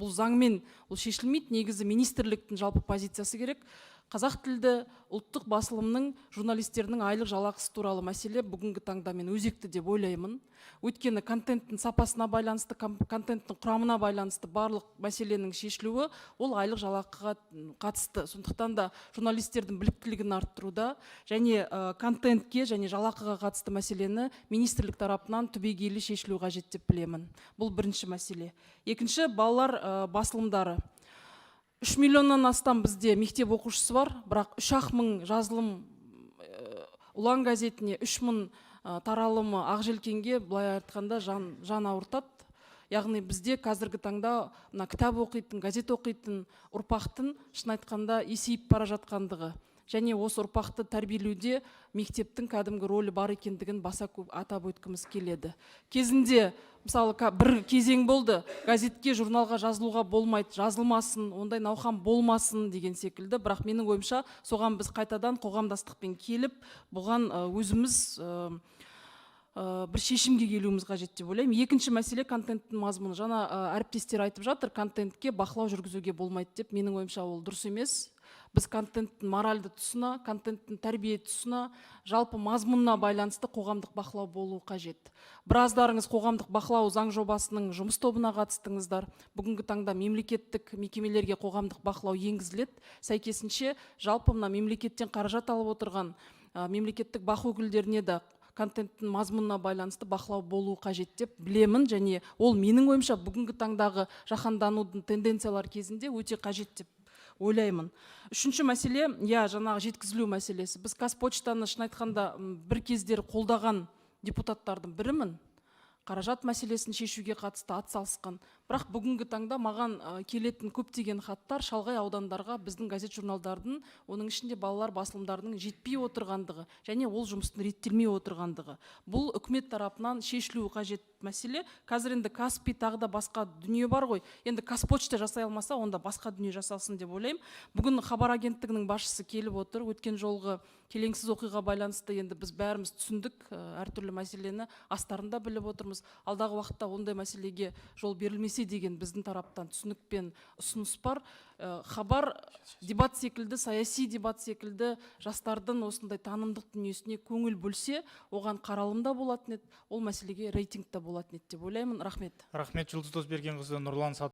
бұл заңмен ол шешілмейді. Негізі министрліктің жалпы позициясы керек. Қазақ тілді ұлттық басылымның журналистерінің айлық жалақысы туралы мәселе бүгінгі таңда мен өзекті деп ойлаймын. Өйткені контенттің сапасына байланысты, контенттің құрамына байланысты барлық мәселенің шешілуі ол айлық жалақыға қатысты. Сондықтан да журналистердің біліктілігін арттыруда және контентке және жалақыға қатысты мәселені министрлік тарапынан түбегейлі шешілу қажет деп білемін. Бұл бірінші мәселе. Екінші, балалар басылымдары. 3 миллионнан астам бізде мектеп оқушысы бар, бірақ 3-ақ мың жазылым Ұлан газетіне 3 мың таралымы Ақжелкенге былай айтқанда жан ауыртады. Яғни бізде қазіргі таңда кітап оқитын, газет оқитын ұрпақтың шын айтқанда есейіп бара жатқандығы және осы ұрпақты тәрбиелеуде мектептің кәдімгі рөлі бар екендігін баса көп атап өткіміз келеді. Кезінде мысалы бір кезең болды, газетке, журналға жазылуға болмайды, жазылмасын, ондай науқан болмасын деген секілді. Бірақ менің ойымша соған біз қайтадан қоғамдастықпен келіп, бұған өзіміз бір шешімге келуіміз қажет деп ойлаймын. Екінші мәселе контенттің мазмұны. Жаңа әріптестер айтып жатыр, контентке бақылау жүргізуге болмайды деп. Менің ойымша ол дұрыс емес. Біз контенттің моральды тұсына, контенттің тәрбие тұсына, жалпы мазмұнына байланысты қоғамдық бақылау болуы қажет. Біраздарыңыз қоғамдық бақылау заң жобасының жұмыс тобына қатыстыңыздар. Бүгінгі таңда мемлекеттік мекемелерге қоғамдық бақылау енгізіледі. Сәйкесінше жалпы мына мемлекеттен қаражат алып отырған мемлекеттік бақ өкілдеріне де контенттің мазмұнына байланысты бақылау болуы қажет деп білемін, және ол менің ойымша бүгінгі таңдағы жаһанданудың тенденциялар кезінде өте қажет деп ойлаймын. Үшінші мәселе, жаңағы жеткізілу мәселесі. Біз Қазпоштаны шын айтқанда бір кездері қолдаған депутаттардың бірімін. Қаражат мәселесін шешуге қатысты атсалысқан. Бірақ бүгінгі таңда маған келетін көптеген хаттар шалғай аудандарға біздің газет журналдардың, оның ішінде балалар басылымдарының жетпей отырғандығы және ол жұмыстың реттелмей отырғандығы. Бұл үкімет тарапынан шешілуі қажет мәселе. Қазір енді Каспи тағы да басқа дүние бар ғой. Енді Қазпошта жасай алмаса, онда басқа дүние жасалсын деп ойлаймын. Бүгін хабар агенттігінің басшысы келіп отыр. Өткен жолғы келеңсіз оқиға байланысты енді біз бәріміз түсіндік, әртүрлі мәселені астарында біліп отырмыз. Алдағы уақытта ондай мәселеге жол берілмесе деген біздің тараптан түсінік пен ұсыныс бар. Хабар дебат секілді, саяси дебат секілді жастардың осындай танымдық дүниесіне көңіл бөлсе, оған қаралымда болатын еді, ол мәселеге рейтингта болатын еді деп ойлаймын. Рахмет. Рахмет, Жұлдыз Досбергенқызы. Нұрлан